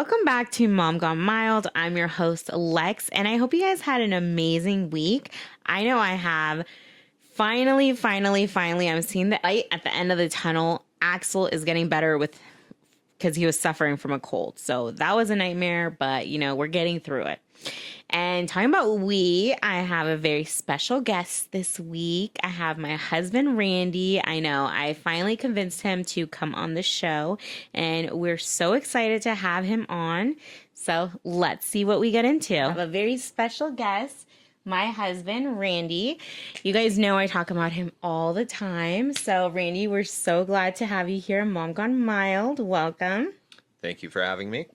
Welcome back to Mom Gone Mild. I'm your host, Lex, and I hope you guys had an amazing week. I know I have. Finally, I'm seeing the light at the end of the tunnel. Axel is getting better because he was suffering from a cold. So that was a nightmare, but we're getting through it. And talking about I have a very special guest this week. I have my husband, Randy. I know I finally convinced him to come on the show, and we're so excited to have him on. So let's see what we get into. I have a very special guest, my husband, Randy. You guys know I talk about him all the time. So Randy, we're so glad to have you here on Mom Gone Mild. Welcome. Thank you for having me.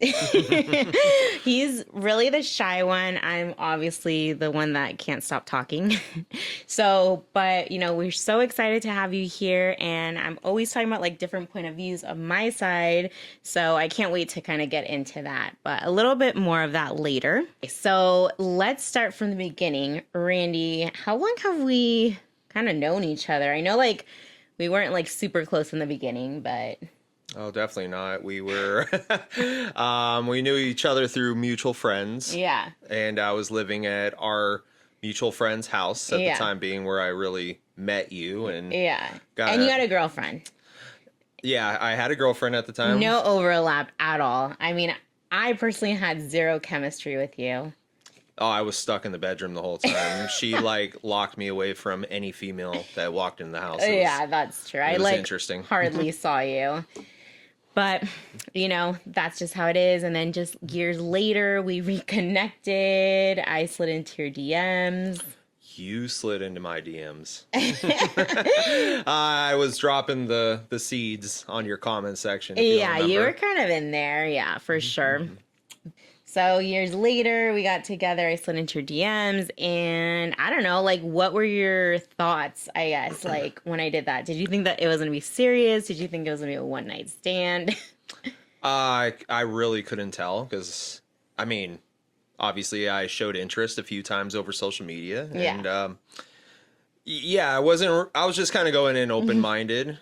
He's really the shy one. I'm obviously the one that can't stop talking. But we're so excited to have you here. And I'm always talking about different point of views of my side. So I can't wait to kind of get into that, but a little bit more of that later. So let's start from the beginning. Randy, how long have we kind of known each other? I know we weren't super close in the beginning, but... Oh, definitely not. We were, we knew each other through mutual friends. Yeah. And I was living at our mutual friend's house at the time being where I really met you. And yeah. And you had a girlfriend. Yeah, I had a girlfriend at the time. No overlap at all. I mean, I personally had zero chemistry with you. Oh, I was stuck in the bedroom the whole time. She locked me away from any female that walked in the house. Yeah, that's true. It was interesting. Hardly saw you. But, that's just how it is. And then just years later, we reconnected. I slid into your DMs. You slid into my DMs. I was dropping the seeds on your comment section. Yeah, you were kind of in there. Yeah, for sure. So years later, we got together. I slid into your DMs, and I don't know, what were your thoughts, I guess, when I did that? Did you think that it was going to be serious? Did you think it was going to be a one-night stand? I really couldn't tell because, obviously I showed interest a few times over social media. And, I was just kind of going in open-minded,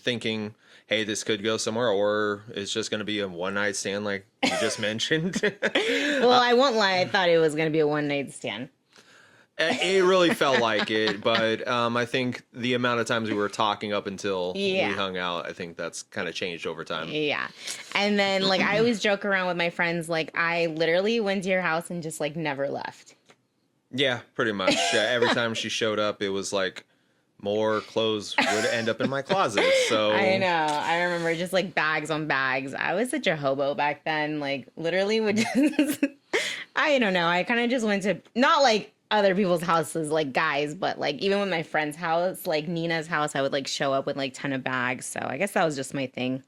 thinking, hey, this could go somewhere, or it's just going to be a one-night stand like you just mentioned. Well, I won't lie. I thought it was going to be a one-night stand. It really felt like it, but I think the amount of times we were talking up until we hung out, I think that's kind of changed over time. Yeah. And then, I always joke around with my friends, I literally went to your house and just, never left. Yeah, pretty much. Every time she showed up, it was more clothes would end up in my closet. So I know. I remember just bags on bags. I was such a hobo back then. Literally would just, I don't know. I kind of just went to, not other people's houses, guys, but even with my friend's house, Nina's house, I would show up with ton of bags. So I guess that was just my thing.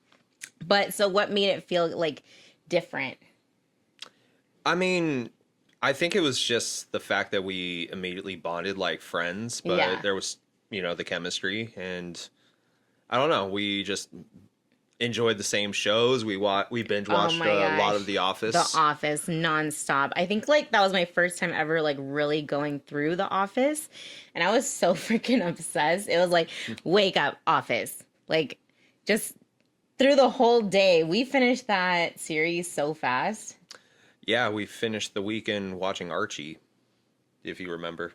But so what made it feel different? I think it was just the fact that we immediately bonded like friends, but there was, the chemistry, and I don't know, we just enjoyed the same shows. We binge watched a lot of The Office. The Office nonstop. I think that was my first time ever really going through The Office, and I was so freaking obsessed. It was wake up, Office. Just through the whole day. We finished that series so fast. Yeah, we finished the weekend watching Archie, if you remember.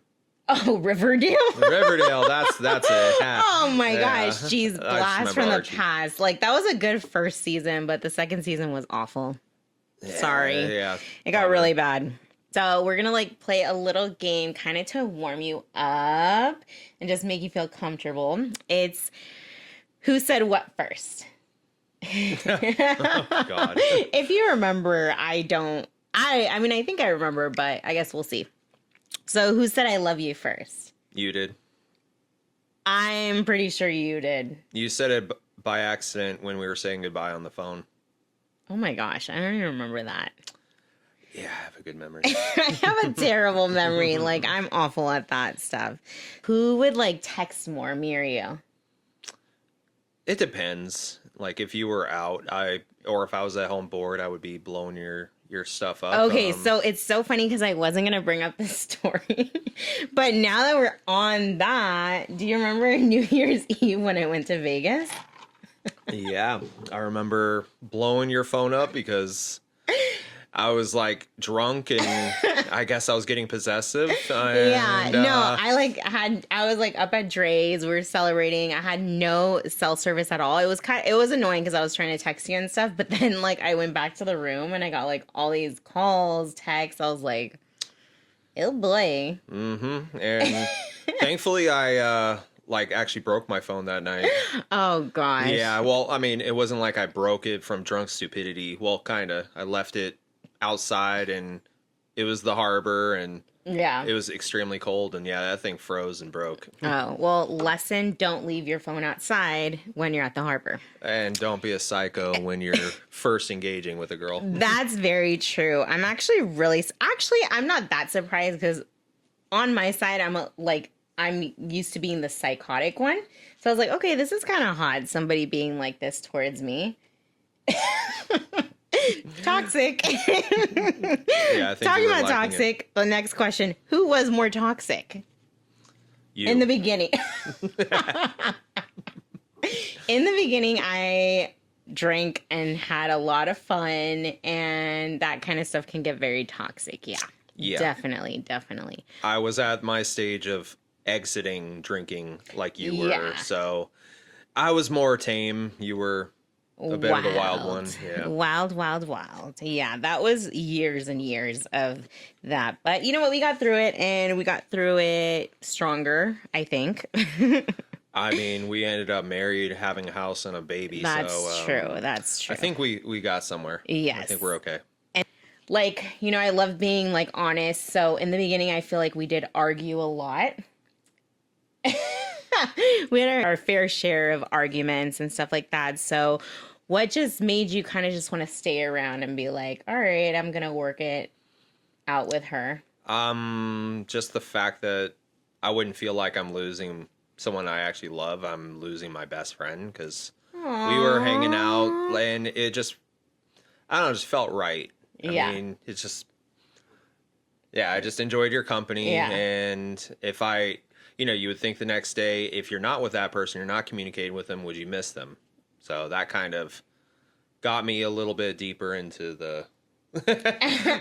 Oh, Riverdale? Riverdale, that's it. Oh my gosh, geez, blast from the past. That was a good first season, but the second season was awful. Sorry. Yeah. It got really bad. So we're going to play a little game kind of to warm you up and just make you feel comfortable. It's who said what first? Oh, God. If you remember, I don't. I think I remember, but I guess we'll see. So who said I love you first? You did. I'm pretty sure you did. You said it by accident when we were saying goodbye on the phone. Oh my gosh, I don't even remember that. Yeah, I have a good memory. I have a terrible memory. I'm awful at that stuff. Who would text more, me or you? It depends. If you were out, or if I was at home bored, I would be blowing your stuff up. Okay, so it's so funny because I wasn't going to bring up this story. But now that we're on that, do you remember New Year's Eve when I went to Vegas? Yeah, I remember blowing your phone up because I was like drunk and I guess I was getting possessive. Yeah, no, I was like up at Dre's. We were celebrating. I had no cell service at all. It was annoying because I was trying to text you and stuff. But then like I went back to the room and I got like all these calls, texts. I was like, oh boy. Mm-hmm. And thankfully I like actually broke my phone that night. Oh gosh. Yeah, well, I mean, it wasn't like I broke it from drunk stupidity. Well, kind of. I left it outside and it was the harbor and yeah, it was extremely cold and yeah, that thing froze and broke. Oh, well, lesson, don't leave your phone outside when you're at the harbor. And don't be a psycho when you're first engaging with a girl. That's very true. I'm actually I'm not that surprised because on my side, I'm used to being the psychotic one. So I was like, okay, this is kind of hot. Somebody being like this towards me. Toxic. Yeah, I think talking about toxic. The next question: who was more toxic? You. In the beginning. In the beginning, I drank and had a lot of fun, and that kind of stuff can get very toxic. Yeah. Definitely. I was at my stage of exiting drinking like you were, Yeah. so I was more tame. You were a bit of the wild one. Yeah. Wild. Yeah, that was years and years of that. But you know what? We got through it, and we got through it stronger, I think. I mean, we ended up married, having a house and a baby. That's true. I think we got somewhere. Yes. I think we're okay. Like, you know, I love being like honest. So in the beginning, I feel like we did argue a lot. We had our fair share of arguments and stuff like that. So what just made you kind of just want to stay around and be like, all right, I'm going to work it out with her? Just the fact that I wouldn't feel like I'm losing someone I actually love. I'm losing my best friend because we were hanging out and it just, I don't know, just felt right. I mean, it's just, yeah, I just enjoyed your company. Yeah. And if you would think the next day, if you're not with that person, you're not communicating with them, would you miss them? So that kind of got me a little bit deeper into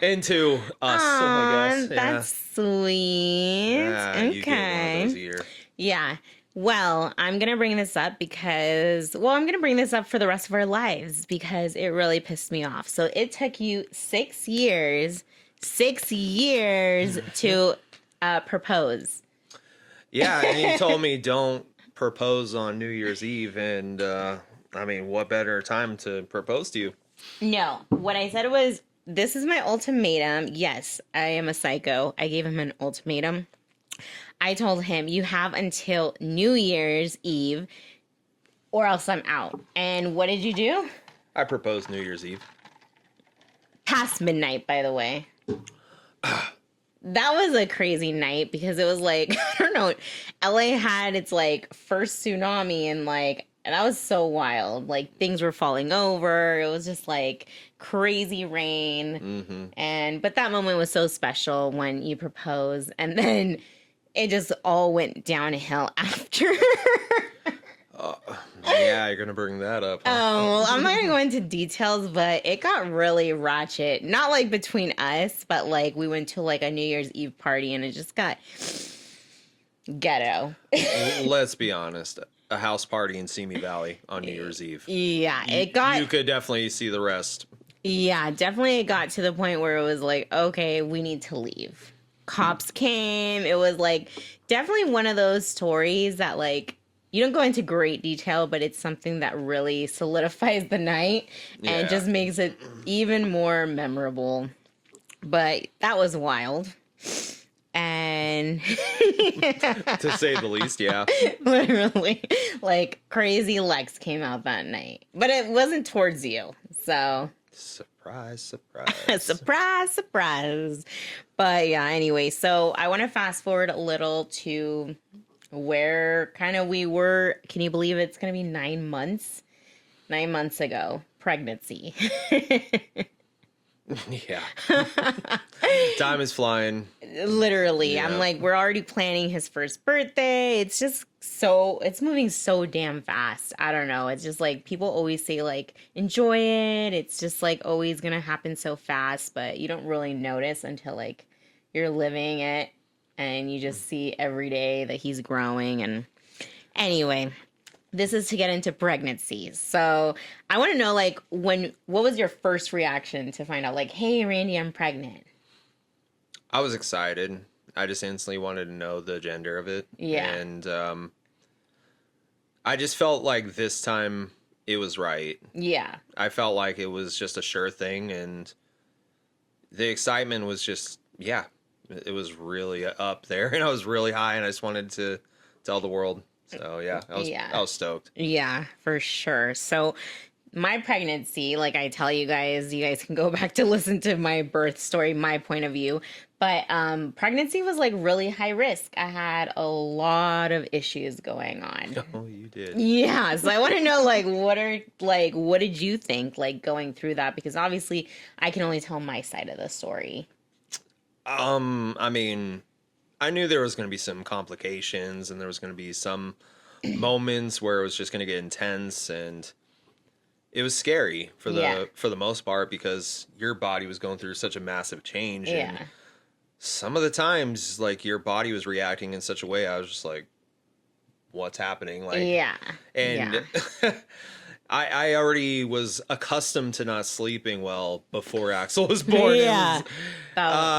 into us, I guess. That's sweet. Yeah, okay. you get one of those a year. Yeah. Well, I'm going to bring this up I'm going to bring this up for the rest of our lives because it really pissed me off. So it took you 6 years to propose. Yeah, and you told me don't propose on New Year's Eve, and I mean, what better time to propose to you? No, what I said was, this is my ultimatum. Yes, I am a psycho. I gave him an ultimatum. I told him, you have until New Year's Eve or else I'm out. And what did you do? I proposed New Year's Eve. Past midnight, by the way. That was a crazy night because it was like, I don't know, LA had its like first tsunami and that was so wild. Like things were falling over. It was just like crazy rain. Mm-hmm. But that moment was so special when you proposed, and then it just all went downhill after. Yeah, you're gonna bring that up. Huh? Oh, well, I'm not gonna go into details, but it got really ratchet. Not like between us, but like we went to like a New Year's Eve party and it just got ghetto. Let's be honest. A house party in Simi Valley on New Year's Eve. Yeah, You could definitely see the rest. Yeah, definitely it got to the point where it was like, okay, we need to leave. Cops came. It was like definitely one of those stories that like you don't go into great detail, but it's something that really solidifies the night and just makes it even more memorable. But that was wild. And to say the least, yeah. Literally, like crazy Lex came out that night, but it wasn't towards you. So surprise. surprise. But yeah, anyway, so I want to fast forward a little to where kind of we were. Can you believe it's going to be 9 months? 9 months ago, pregnancy. Yeah. Time is flying. Literally. Yeah. I'm like, we're already planning his first birthday. It's just it's moving so damn fast. I don't know. It's just like people always say, like, enjoy it. It's just like always going to happen so fast, but you don't really notice until like you're living it and you just see every day that he's growing. And anyway, this is to get into pregnancies. So I want to know, like, what was your first reaction to find out, like, hey, Randy, I'm pregnant? I was excited. I just instantly wanted to know the gender of it. Yeah. And I just felt like this time it was right. Yeah. I felt like it was just a sure thing. And the excitement was just, yeah, it was really up there. And I was really high. And I just wanted to tell the world. So yeah, I was stoked. Yeah, for sure. So my pregnancy, like I tell you guys can go back to listen to my birth story, my point of view. But pregnancy was like really high risk. I had a lot of issues going on. Oh, you did. Yeah. So I want to know, like, what did you think, like, going through that? Because obviously I can only tell my side of the story. I mean, I knew there was going to be some complications and there was going to be some moments where it was just going to get intense, and it was scary for the most part because your body was going through such a massive change. Yeah. And some of the times, like, your body was reacting in such a way, I was just like, what's happening? Like, yeah. And yeah. I already was accustomed to not sleeping well before Axel was born. Yeah.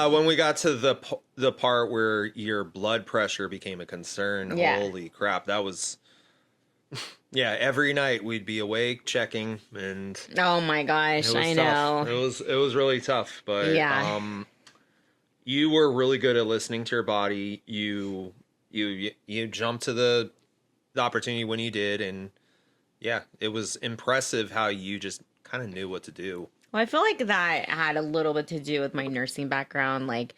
When we got to the part where your blood pressure became a concern, holy crap, that was... Yeah, every night we'd be awake checking, and oh my gosh, I know. It was really tough, but you were really good at listening to your body. You jumped to the opportunity when you did, and yeah, it was impressive how you just kind of knew what to do. Well, I feel like that had a little bit to do with my nursing background. Like,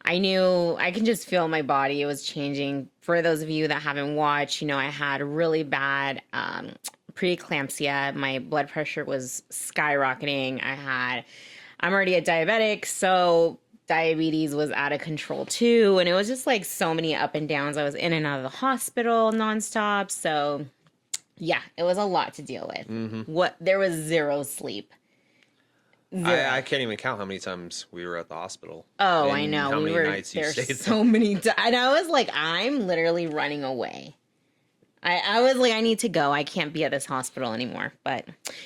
I knew I can just feel my body. It was changing. For those of you that haven't watched, I had really bad preeclampsia. My blood pressure was skyrocketing. I'm already a diabetic, so diabetes was out of control too. And it was just like so many up and downs. I was in and out of the hospital nonstop. So yeah, it was a lot to deal with. Mm-hmm. There was zero sleep. I can't even count how many times we were at the hospital. Oh, I know. How many nights you stayed there. So many times. And I was like, I'm literally running away. I was like, I need to go. I can't be at this hospital anymore. But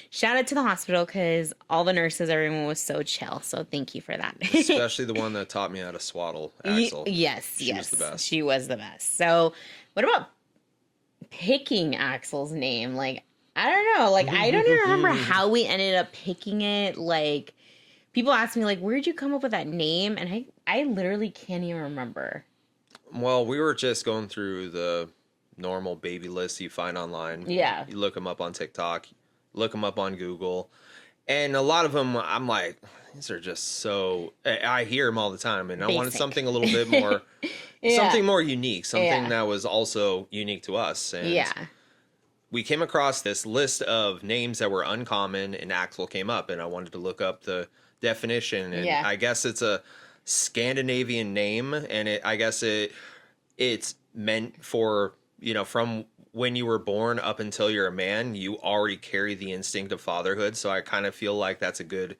shout out to the hospital because all the nurses, everyone was so chill. So thank you for that. Especially the one that taught me how to swaddle Axel. Yes. She was the best. She was the best. So what about picking Axel's name? Like, I don't know. Like, I don't even remember how we ended up picking it. Like, people ask me, like, where'd you come up with that name? And I literally can't even remember. Well, we were just going through the normal baby lists you find online. Yeah. You look them up on TikTok, look them up on Google. And a lot of them, I'm like, these are just so... I hear them all the time, and Basic. I wanted something a little bit more... Something more unique. Something that was also unique to us. And we came across this list of names that were uncommon, and Axel came up, and I wanted to look up the definition. And I guess it's a Scandinavian name, and I guess it's meant for, from when you were born up until you're a man, you already carry the instinct of fatherhood. So I kind of feel like that's a good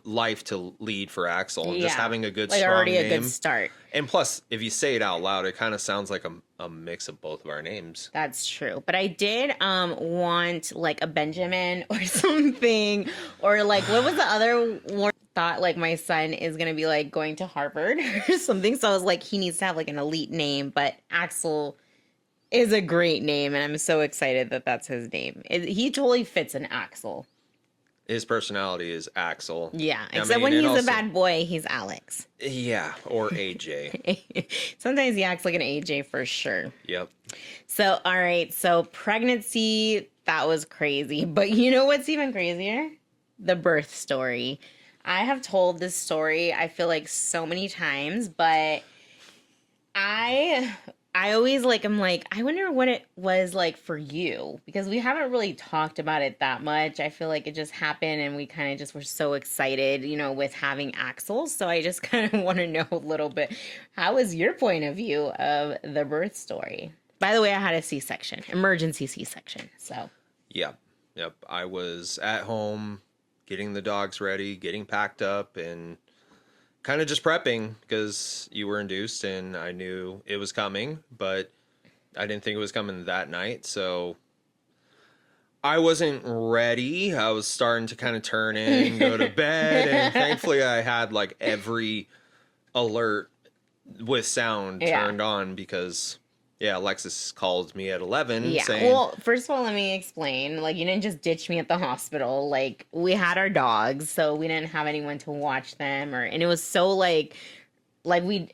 life to lead for Axel, and just having a good, like, strong already name. A good start. And plus, if you say it out loud, it kind of sounds like a mix of both of our names. That's true. But I did want like a Benjamin or something, or like, what was the other one? Thought like my son is gonna be like going to Harvard or something. So I was like, he needs to have like an elite name, but Axel is a great name, and I'm so excited that that's his name. He totally fits an Axel. His personality is Axel. Yeah, except when he's a bad boy, he's Alex. Yeah, or AJ. Sometimes he acts like an AJ for sure. Yep. So, all right. So pregnancy, that was crazy. But you know what's even crazier? The birth story. I have told this story, I feel like, so many times, but I I always like, I'm like, I wonder what it was like for you, because we haven't really talked about it that much. I feel like it just happened and we kind of just were so excited, with having Axel. So I just kind of want to know a little bit, how was your point of view of the birth story? By the way, I had a C-section, emergency C-section. So, Yep. Yep. I was at home getting the dogs ready, getting packed up, and kind of just prepping because you were induced and I knew it was coming, but I didn't think it was coming that night. So I wasn't ready. I was starting to kind of turn in, go to bed, and thankfully I had like every alert with sound turned on because Alexis called me at 11 saying, well, first of all, let me explain. Like, you didn't just ditch me at the hospital. Like, we had our dogs, so we didn't have anyone to watch them, and it was so like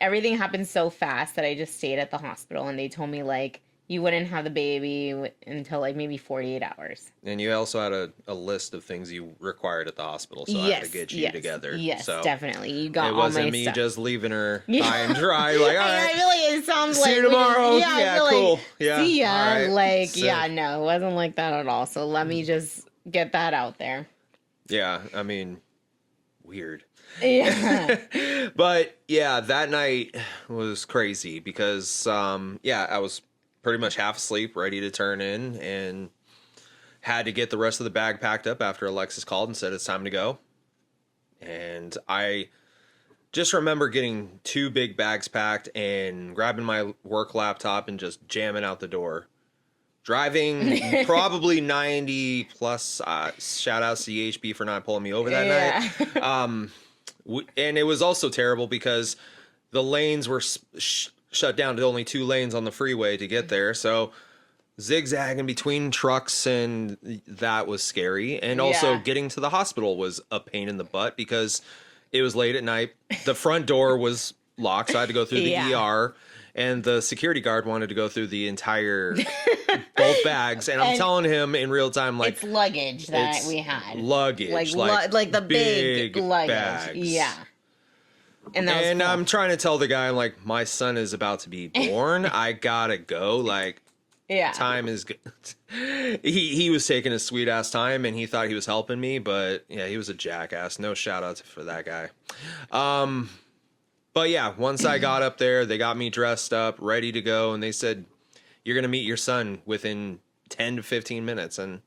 everything happened so fast that I just stayed at the hospital, and they told me like you wouldn't have the baby until like maybe 48 hours. And you also had a list of things you required at the hospital, so I had to get you together. Yes, so definitely. You got it all wasn't my me stuff. just leaving her high and dry. Like, all right, I feel like it sounds see like you tomorrow. I feel cool. Like, yeah, see ya. all right. Like, So, no, it wasn't like that at all. So let me just get that out there. Yeah, I mean, weird. Yeah. But yeah, that night was crazy because I was pretty much half asleep, ready to turn in, and had to get the rest of the bag packed up after Alexis called and said it's time to go. And I just remember getting 2 big bags packed and grabbing my work laptop and just jamming out the door. Driving probably 90 plus. Shout out to EHB for not pulling me over that night. And it was also terrible because the lanes were shut down to only 2 lanes on the freeway to get there. So zigzagging between trucks, and that was scary. And also getting to the hospital was a pain in the butt because it was late at night. The front door was locked, so I had to go through the ER. And the security guard wanted to go through the entire both bags, and I'm telling him in real time, like, it's luggage that we had, luggage, like the big luggage, bags. yeah. And I'm trying to tell the guy, I'm like, my son is about to be born. I gotta go. Like, time is good. He was taking his sweet ass time, and he thought he was helping me, but yeah, he was a jackass. No shout outs for that guy. But yeah, once I got up there, they got me dressed up, ready to go, and they said, you're going to meet your son within 10 to 15 minutes. And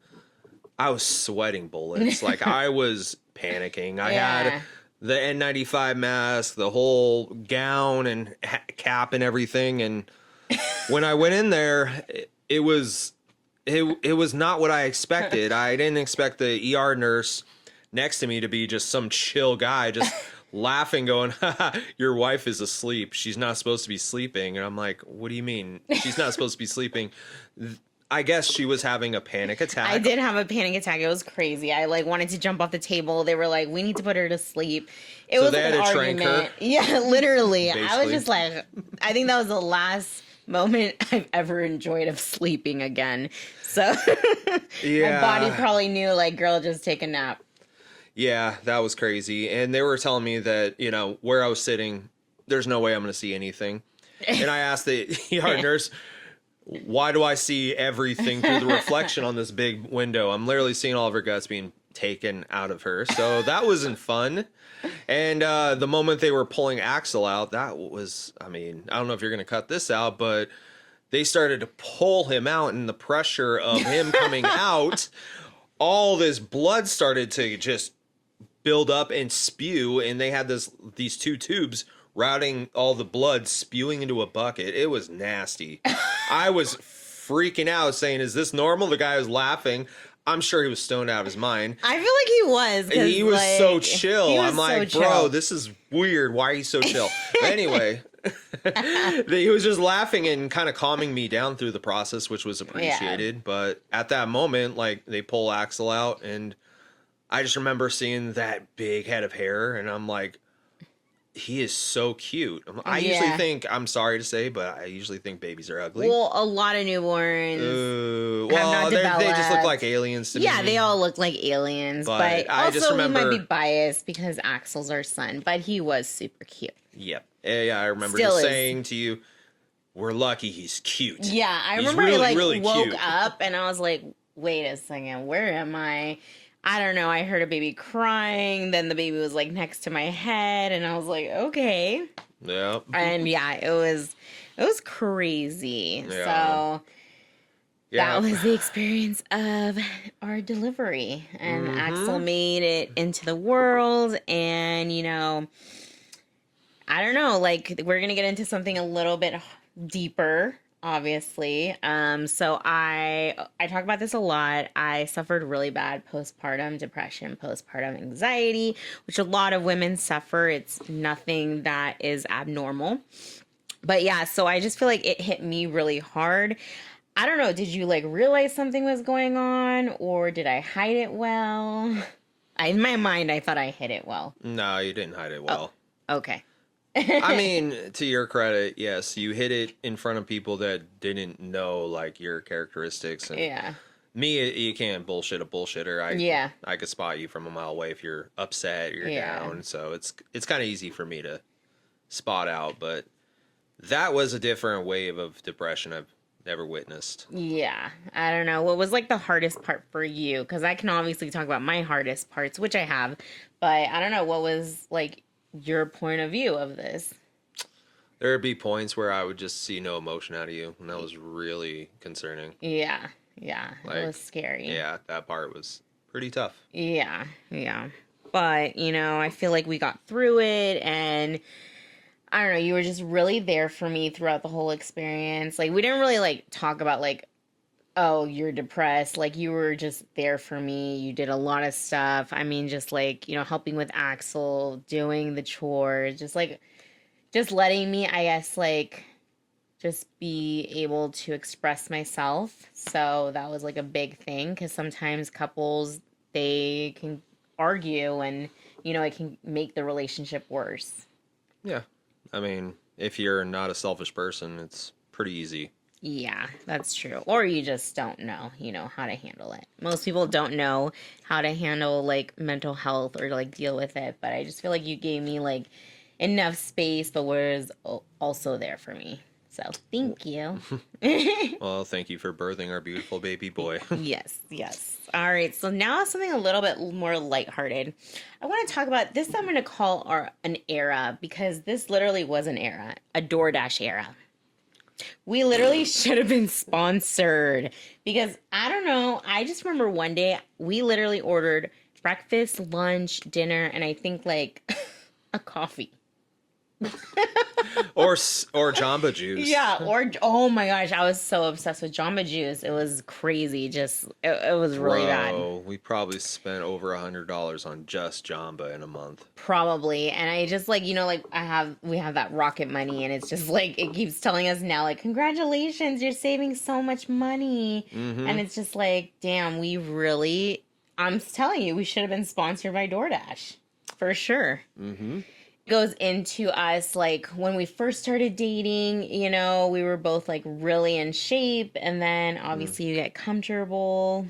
I was sweating bullets. Like, I was panicking. I had the N95 mask, the whole gown and cap and everything. And when I went in there, it was not what I expected. I didn't expect the ER nurse next to me to be just some chill guy, just laughing, going, haha, your wife is asleep. She's not supposed to be sleeping. And I'm like, what do you mean? She's not supposed to be sleeping. I guess she was having a panic attack. I did have a panic attack. It was crazy. I like wanted to jump off the table. They were like, we need to put her to sleep. It was they an had to argument. trank her? Yeah, literally. I was Basically. just like, I think that was the last moment I've ever enjoyed of sleeping again. So my body probably knew, like, girl, just take a nap. Yeah, that was crazy. And they were telling me that, where I was sitting, there's no way I'm going to see anything. And I asked the ER nurse, why do I see everything through the reflection on this big window? I'm literally seeing all of her guts being taken out of her. So that wasn't fun. And the moment they were pulling Axel out, that was, I don't know if you're going to cut this out, but they started to pull him out, and the pressure of him coming out, all this blood started to just build up and spew, and they had these 2 tubes routing all the blood spewing into a bucket. It was nasty. I was freaking out saying, is this normal? The guy was laughing. I'm sure he was stoned out of his mind. I feel like he was. He was so chill. I'm like, so bro, chill. this is weird. Why are you so chill? But anyway, he was just laughing and kind of calming me down through the process, which was appreciated. But at that moment, like, they pull Axel out, and I just remember seeing that big head of hair, and I'm like, he is so cute. I usually think, I'm sorry to say, but I usually think babies are ugly. Well, a lot of newborns have not developed. They just look like aliens to me. Yeah, they all look like aliens. But I also, just remember, we might be biased because Axel's our son, but he was super cute. Yep. Yeah, I remember Still just is. saying to you, we're lucky he's cute. Yeah, I He's remember really, I like really woke cute. up and I was like, wait a second, where am I? I don't know. I heard a baby crying, then the baby was like next to my head, and I was like, okay. Yeah. And yeah, it was crazy. Yeah. So Yeah. that was the experience of our delivery. And Axel made it into the world, and I don't know, like we're gonna get into something a little bit deeper, obviously. So I talk about this a lot. I suffered really bad postpartum depression, postpartum anxiety, which a lot of women suffer. It's nothing that is abnormal. But yeah, so I just feel like it hit me really hard. I don't know, did you like realize something was going on, or did I hide it well? In my mind, I thought I hid it well. No, you didn't hide it well. Okay. I mean, to your credit, yes, you hit it in front of people that didn't know like your characteristics. And Yeah. me, you can't bullshit a bullshitter. I could spot you from a mile away if you're upset, you're down. So it's kind of easy for me to spot out. But that was a different wave of depression I've never witnessed. Yeah, I don't know. What was like the hardest part for you? Because I can obviously talk about my hardest parts, which I have, but I don't know. What was like your point of view of this? There would be points where I would just see no emotion out of you, and that was really concerning. Yeah, Like, it was scary. Yeah, that part was pretty tough. Yeah. But, I feel like we got through it, and I don't know, you were just really there for me throughout the whole experience. Like, we didn't really, like, talk about, like, oh, you're depressed. Like, you were just there for me. You did a lot of stuff. I mean, just, like, helping with Axel, doing the chores, just letting me, I guess, like, just be able to express myself. So that was, like, a big thing, because sometimes couples, they can argue, and, it can make the relationship worse. Yeah. I mean, if you're not a selfish person, it's pretty easy. Yeah, that's true. Or you just don't know, how to handle it. Most people don't know how to handle like mental health or like deal with it, but I just feel like you gave me like enough space, but was also there for me. So thank you. Well, thank you for birthing our beautiful baby boy. Yes. All right, so now something a little bit more lighthearted. I want to talk about this. I'm going to call an era, because this literally was an era, a DoorDash era. We literally should have been sponsored, because I don't know. I just remember one day we literally ordered breakfast, lunch, dinner, and I think like a coffee. or Jamba Juice. Yeah, or oh my gosh, I was so obsessed with Jamba Juice. It was crazy. Just it was really bad. We probably spent over $100 on just Jamba in a month. Probably. And I just like, like we have that Rocket Money, and it's just like it keeps telling us now like, congratulations, you're saving so much money. And it's just like, damn, I'm telling you, we should have been sponsored by DoorDash for sure. Goes into us like when we first started dating, we were both like really in shape, and then obviously you get comfortable.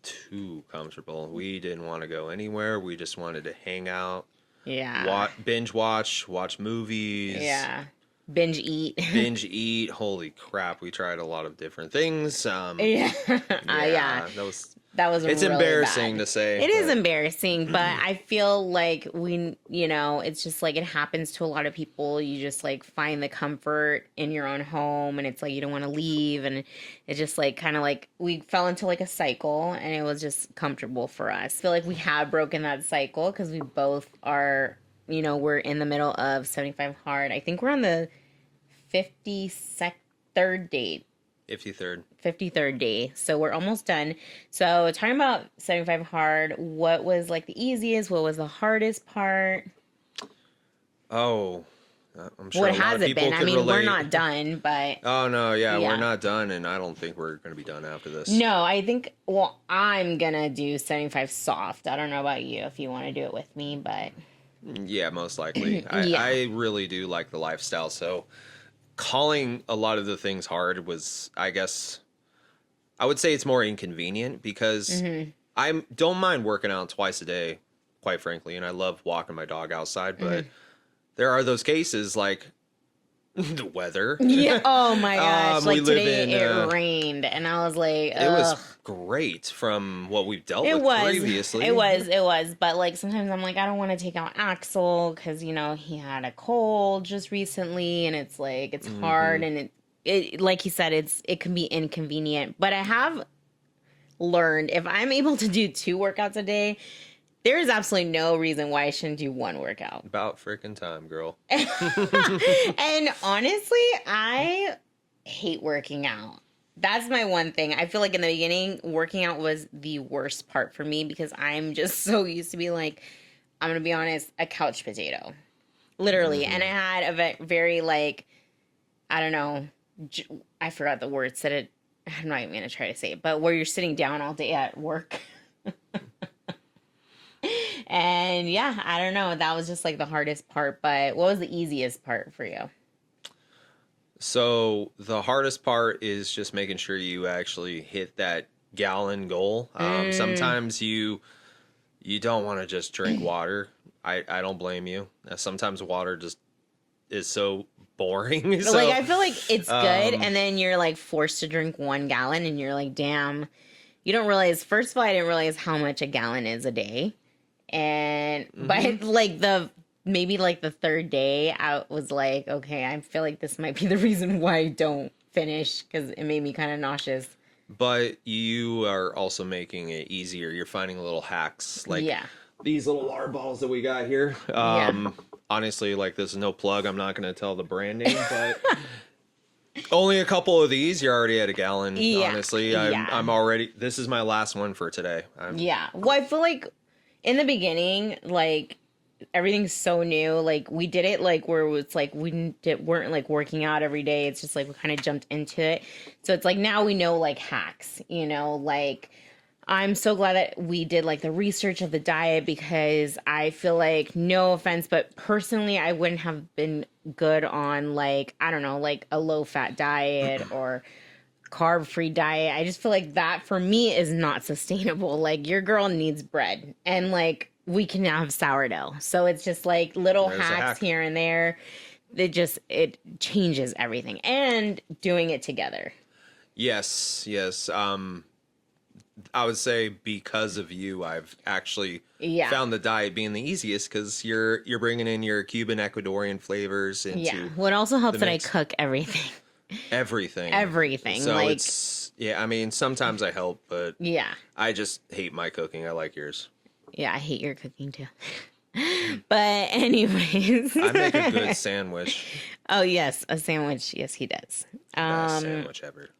Too comfortable. We didn't want to go anywhere. We just wanted to hang out. Yeah. Binge watch movies. Yeah. Binge eat. Holy crap. We tried a lot of different things. Yeah. It's really embarrassing to say. It is embarrassing, but I feel like it's just like it happens to a lot of people. You just like find the comfort in your own home, and it's like you don't want to leave, and it's just like kind of like we fell into like a cycle, and it was just comfortable for us. I feel like we have broken that cycle, because we both are, we're in the middle of 75 hard. I think we're on the 53rd date. 53rd day. So we're almost done. So talking about 75 hard, what was like the easiest? What was the hardest part? Oh, I'm sure what has it been? I mean, relate. We're not done, but... Oh, no, yeah, we're not done, and I don't think we're going to be done after this. No, I think, I'm going to do 75 soft. I don't know about you if you want to do it with me, but... Yeah, most likely. I really do like the lifestyle, so... Calling a lot of the things hard was, I guess, I would say it's more inconvenient, because I don't mind working out twice a day, quite frankly, and I love walking my dog outside, but there are those cases like The weather. Yeah. Oh my gosh. We Like live today in, it rained and I was like, it was ugh. great from what we've dealt It with was. previously. It was. But like sometimes I'm like, I don't want to take out Axel because, he had a cold just recently and it's like, it's hard Hmm. and like he said, it can be inconvenient. But I have learned if I'm able to do 2 workouts a day, there is absolutely no reason why I shouldn't do 1 workout. About freaking time, girl. And honestly, I hate working out. That's my one thing. I feel like in the beginning, working out was the worst part for me because I'm just so used to be like, I'm going to be honest, a couch potato. Literally. And I had a very like, I don't know, I forgot the word, said it. I'm not even going to try to say it, but where you're sitting down all day at work. And yeah, I don't know. That was just like the hardest part. But what was the easiest part for you? So the hardest part is just making sure you actually hit that gallon goal. Sometimes you don't want to just drink water. I don't blame you. Sometimes water just is so boring. So, Like, I feel like it's good. And then you're like forced to drink 1 gallon and you're like, damn. You don't realize, first of all, I didn't realize how much a gallon is a day. And, but like maybe like the third day, I was like, okay, I feel like this might be the reason why I don't finish because it made me kind of nauseous. but you are also making it easier. You're finding little hacks like Yeah. these little water balls that we got here. Yeah. Honestly, like this is no plug. I'm not going to tell the brand name, but only a couple of these. You're already at a gallon. Yeah. Honestly, I'm already. This is my last one for today. Yeah. Well, I feel like in the beginning, like everything's so new. Like we did it like where it's like weren't like working out every day. It's just like we kind of jumped into it. So it's like now we know like hacks, like I'm so glad that we did like the research of the diet because I feel like, no offense, but personally I wouldn't have been good on like, I don't know, like a low fat diet or carb free diet. I just feel like that for me is not sustainable. Like your girl needs bread and like we can now have sourdough. So it's just like little There's a hacks hack. here and there. It changes everything and doing it together. Yes, yes. I would say because of you, I've actually found the diet being the easiest because you're bringing in your Cuban Ecuadorian flavors into Yeah. What also helps the that I mix. cook everything. Everything. Everything. So like, it's I mean, sometimes I help, but yeah. I just hate my cooking. I like yours. Yeah, I hate your cooking too. But anyways. I make a good sandwich. Oh yes, a sandwich. Yes, he does. Best sandwich ever.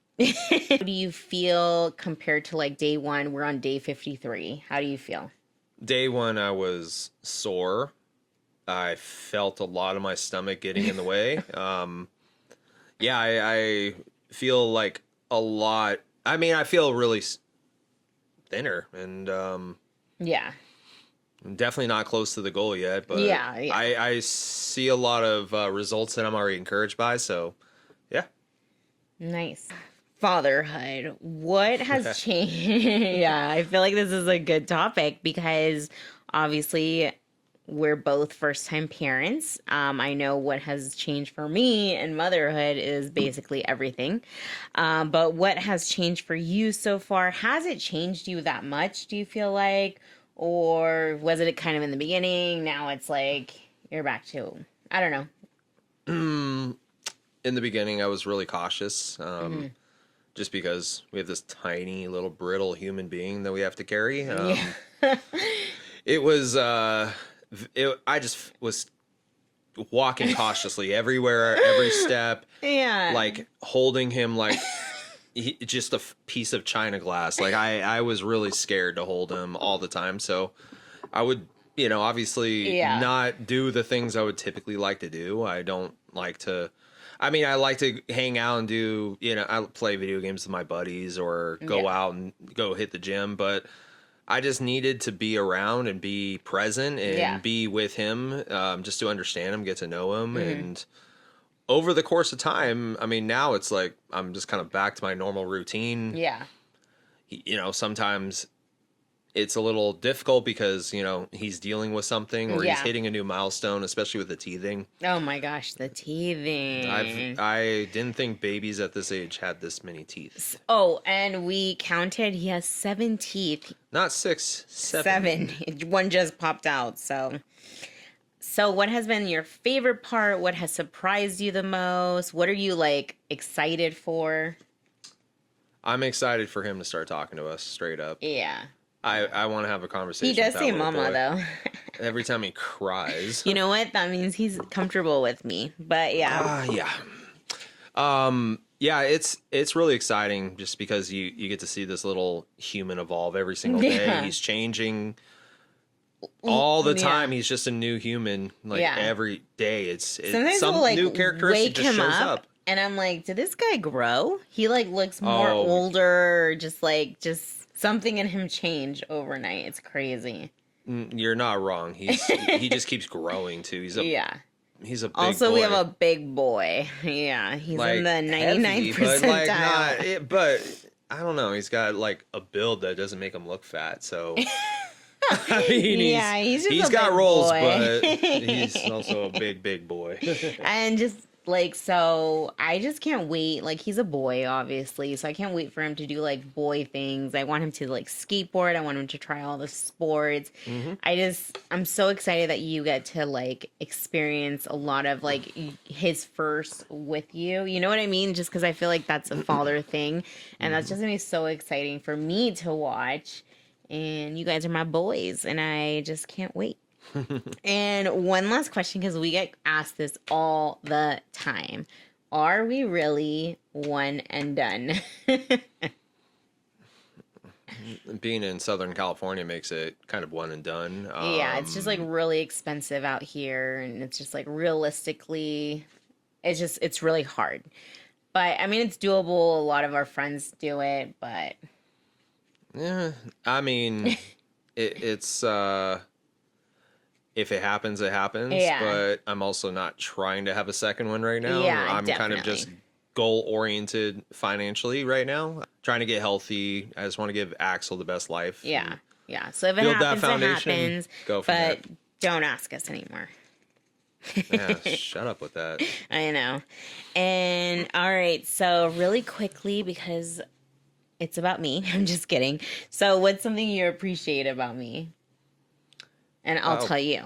How do you feel compared to like day 1? We're on day 53. How do you feel? Day 1, I was sore. I felt a lot of my stomach getting in the way. Yeah, I feel like a lot. I mean, I feel really thinner and Yeah. I'm definitely not close to the goal yet. But Yeah. I see a lot of results that I'm already encouraged by. So, yeah. Nice. Fatherhood. What has changed? Yeah, I feel like this is a good topic because obviously we're both first time parents. I know what has changed for me in motherhood is basically everything. But what has changed for you so far? Has it changed you that much, do you feel like? Or was it kind of in the beginning? Now it's like you're back to, I don't know. In the beginning, I was really cautious. Just because we have this tiny little brittle human being that we have to carry. It was, I just was walking cautiously everywhere, every step. Yeah. Like holding him like just a piece of china glass. Like I was really scared to hold him all the time. So I would, obviously not do the things I would typically like to do. I don't like to. I mean, I like to hang out and do, I play video games with my buddies or go out and go hit the gym, but I just needed to be around and be present and be with him, just to understand him, get to know him. And over the course of time, I mean, now it's like, I'm just kind of back to my normal routine. Yeah. Sometimes it's a little difficult because, you know, he's dealing with something or he's hitting a new milestone, especially with the teething. Oh my gosh, the teething. I didn't think babies at this age had this many teeth. Oh, and we counted, he has 7 teeth. Not 6, 7. 7. One just popped out, so what has been your favorite part? What has surprised you the most? What are you like excited for? I'm excited for him to start talking to us straight up. Yeah. I want to have a conversation. He does with say that little mama boy. though. Every time he cries. You know what? That means he's comfortable with me. But yeah. Yeah, it's really exciting just because you get to see this little human evolve every single day. He's changing all the time. He's just a new human. Like every day, it's sometimes some we'll, like, new characteristic just shows up. And I'm like, did this guy grow? He like looks more older, just something in him changed overnight. It's crazy. You're not wrong. He just keeps growing too. He's a big also boy. We have a big boy. Yeah, he's like, in the 99th percentile. But I don't know. He's got like a build that doesn't make him look fat. So I mean, he's got rolls, but he's also a big boy. And just like, so I just can't wait. Like, he's a boy, obviously, so I can't wait for him to do like boy things. I want him to like skateboard. I want him to try all the sports. I'm so excited that you get to like experience a lot of like his first with you. You know what I mean? Just because I feel like that's a father thing, and that's just gonna be so exciting for me to watch. And you guys are my boys, and I just can't wait. And one last question, because we get asked this all the time. Are we really one and done? Being in Southern California makes it kind of one and done. Yeah, it's just like really expensive out here. And it's just like realistically, it's really hard. But I mean, it's doable. A lot of our friends do it, but. Yeah, I mean, it's if it happens, it happens. Yeah. But I'm also not trying to have a second one right now. Yeah, I'm kind of just goal-oriented financially right now. Trying to get healthy. I just want to give Axel the best life. Yeah, yeah. So if it happens, it happens. Go from there. But don't ask us anymore. Yeah, shut up with that. I know. And all right, so really quickly, because it's about me. I'm just kidding. So what's something you appreciate about me? And I'll tell you.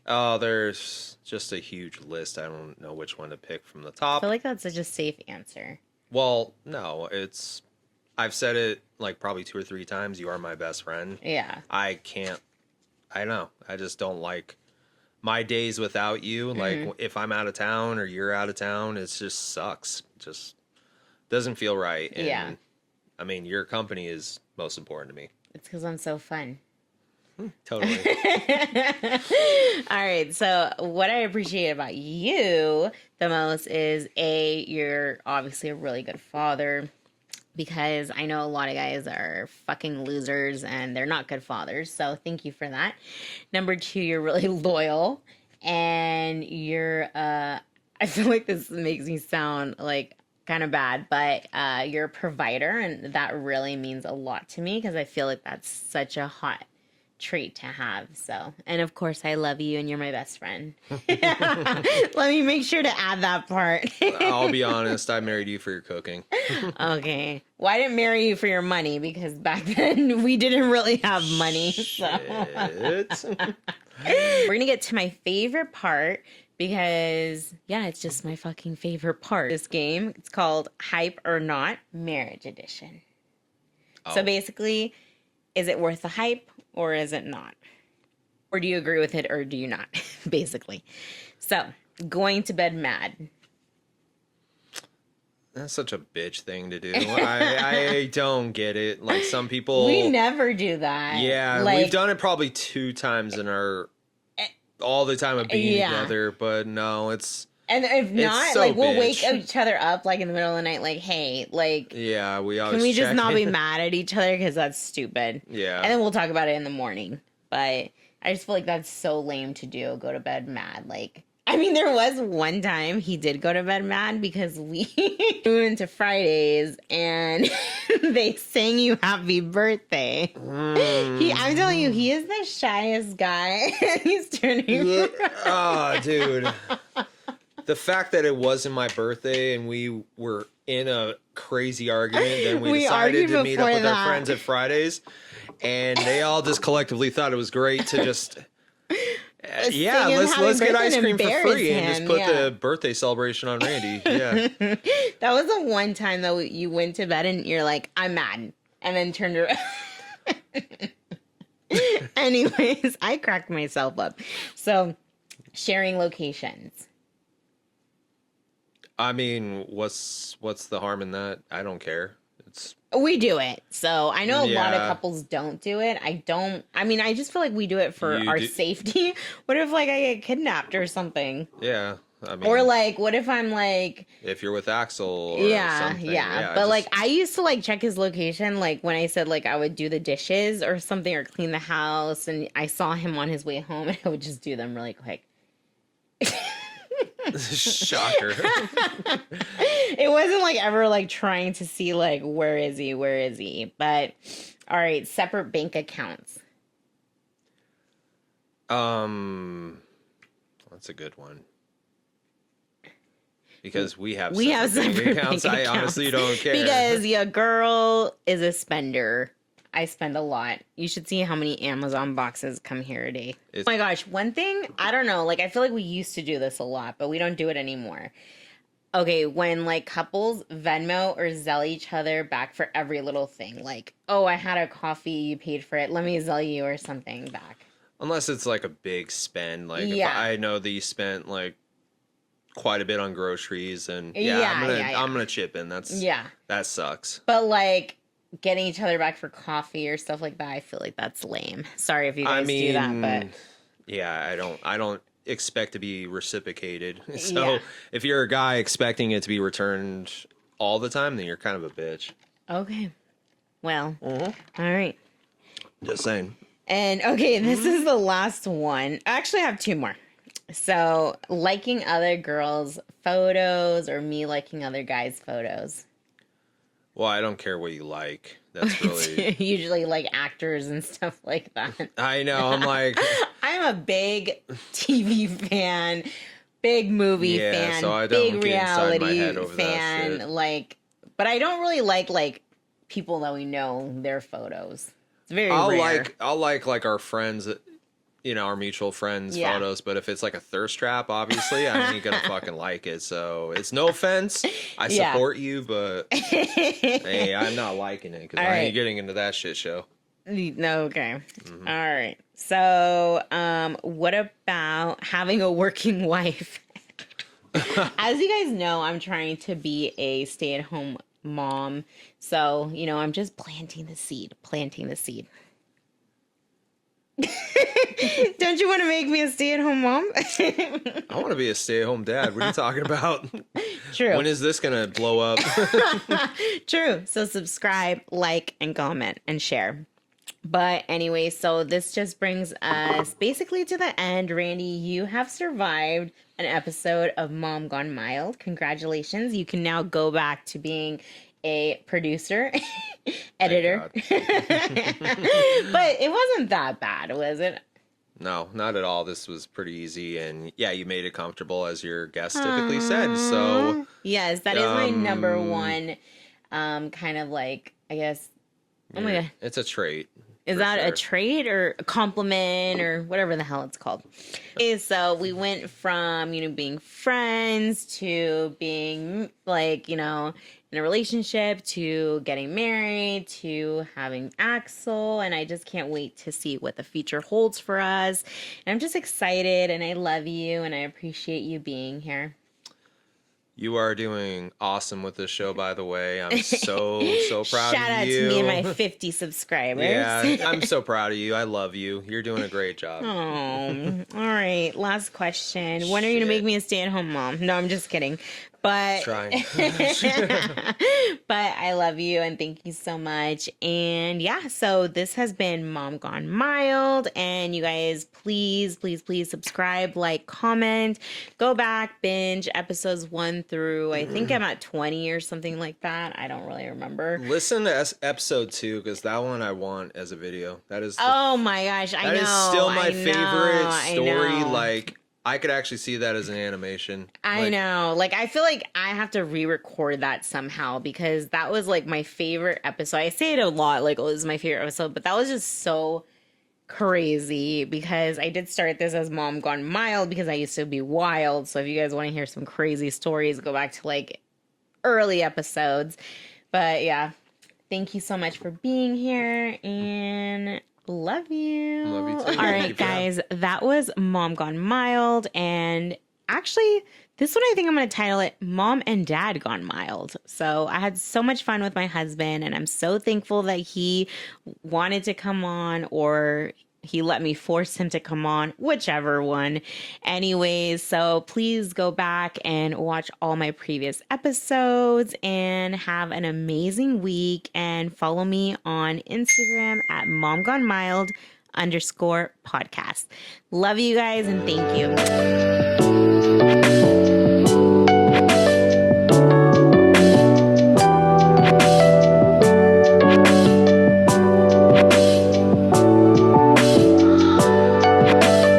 Oh, there's just a huge list. I don't know which one to pick from the top. I feel like that's such a safe answer. Well, no, I've said it like probably 2 or 3 times. You are my best friend. Yeah. I know. I just don't like my days without you. Like if I'm out of town or you're out of town, it just sucks. Just doesn't feel right. And, I mean, your company is most important to me. It's because I'm so fun. Totally. All right. So what I appreciate about you the most is you're obviously a really good father, because I know a lot of guys are fucking losers and they're not good fathers. So thank you for that. Number 2, you're really loyal, and you're, I feel like this makes me sound like kind of bad, but you're a provider, and that really means a lot to me, because I feel like that's such a hot trait to have. So, and of course I love you and you're my best friend. Let me make sure to add that part. I'll be honest, I married you for your cooking. Okay. Well, I didn't marry you for your money, because back then we didn't really have money. So. We're gonna get to my favorite part, because it's just my fucking favorite part. This game, it's called Hype or Not Marriage Edition. So basically, is it worth the hype or is it not? Or do you agree with it or do you not? Basically. So, going to bed mad. That's such a bitch thing to do. I don't get it. Like, some people... We never do that. Yeah, like, we've done it probably 2 times in all the time of being together, but no, it's... And if not, so like, we'll wake each other up, like, in the middle of the night, like, hey, like... Yeah, we always can we just not be mad at each other, because that's stupid. Yeah. And then we'll talk about it in the morning. But I just feel like that's so lame to do, go to bed mad. Like, I mean, there was one time he did go to bed mad because we went to Fridays and they sang you happy birthday. I'm telling you, he is the shyest guy. He's turning Oh, dude. The fact that it wasn't my birthday and we were in a crazy argument, then we decided to meet up with our friends at Fridays, and they all just collectively thought it was great to just... Yeah, let's get ice cream for free and just put the birthday celebration on Randy. Yeah. That was the one time that you went to bed and you're like, I'm mad. And then turned around. Anyways, I cracked myself up. So, sharing locations. I mean, what's the harm in that? I don't care. We do it. So I know a lot of couples don't do it. I mean, I just feel like we do it for our safety. What if like I get kidnapped or something? Yeah. I mean, or like, what if I'm like, if you're with Axel or something. Yeah. But like, I used to like check his location. Like when I said like I would do the dishes or something or clean the house and I saw him on his way home and I would just do them really quick. Shocker. It wasn't like ever like trying to see like where is he, but all right, separate bank accounts. That's a good one because we have separate bank accounts. I honestly don't care because your girl is a spender. I spend a lot. You should see how many Amazon boxes come here a day. Oh my gosh, one thing, I don't know, like I feel like we used to do this a lot, but we don't do it anymore. Okay, when like couples Venmo or Zelle each other back for every little thing, like, oh, I had a coffee, you paid for it, let me Zelle you or something back. Unless it's like a big spend, like if I know that you spent like quite a bit on groceries and I'm gonna chip in. That sucks. But like getting each other back for coffee or stuff like that, I feel like that's lame. Sorry if you guys do that, but yeah, I don't expect to be reciprocated. So if you're a guy expecting it to be returned all the time, then you're kind of a bitch. Okay. Well, all right. Just saying. And okay, this is the last one. Actually, I have two more. So liking other girls' photos or me liking other guys' photos. Well, I don't care what you like. That's really... usually like actors and stuff like that. I know. I'm like... I'm a big TV fan, big movie fan, so I big don't get inside my reality head over fan. that shit. Like, but I don't really like people that we know their photos. It's very rare. I'll like our friends... You know, our mutual friends' photos, but if it's like a thirst trap, obviously, I ain't gonna fucking like it. So it's no offense. I support you, but hey, I'm not liking it because I ain't getting into that shit show. No, okay. All right. So, what about having a working wife? As you guys know, I'm trying to be a stay-at-home mom. So, you know, I'm just planting the seed. Don't you want to make me a stay-at-home mom? I want to be a stay-at-home dad. What are you talking about? True. When is this going to blow up? True. So subscribe, like, and comment, and share. But anyway, so this just brings us basically to the end. Randy, you have survived an episode of Mom Gone Mild. Congratulations. You can now go back to being a producer, editor. But it wasn't that bad, was it? No, not at all. This was pretty easy. And yeah, you made it comfortable, as your guest typically said. So yes, that is my number one kind of like, I guess. Oh my God. It's a trait. Is that a trait or a compliment or whatever the hell it's called? Okay, so we went from, being friends to being like, in a relationship to getting married to having Axel. And I just can't wait to see what the future holds for us. And I'm just excited and I love you and I appreciate you being here. You are doing awesome with this show, by the way. I'm so proud Shout of out you. to me and my 50 subscribers. Yeah, I'm so proud of you. I love you. You're doing a great job. Oh, all right. Last question. When are you going to make me a stay-at-home mom? No, I'm just kidding. But Trying. but I love you and thank you so much. And yeah, so this has been Mom Gone Mild. And you guys, please, please, please subscribe, like, comment, go back, binge episodes 1 through, I think I'm at 20 or something like that. I don't really remember. Listen to episode 2, because that one I want as a video. That is Oh my gosh, I know. That is still my favorite story. I know. Like, I could actually see that as an animation. I know. Like, I feel like I have to re-record that somehow because that was like my favorite episode. I say it a lot, like, oh, this is my favorite episode, but that was just so crazy because I did start this as Mom Gone Mild because I used to be wild. So if you guys want to hear some crazy stories, go back to like early episodes. But yeah, thank you so much for being here and love you. Love you too. All right, guys, that was Mom Gone Mild. And actually, this one I think I'm going to title it Mom and Dad Gone Mild. So I had so much fun with my husband, and I'm so thankful that he wanted to come on, or he let me force him to come on, whichever one. Anyways, so please go back and watch all my previous episodes and have an amazing week. And follow me on Instagram at momgonemild_podcast. Love you guys and thank you.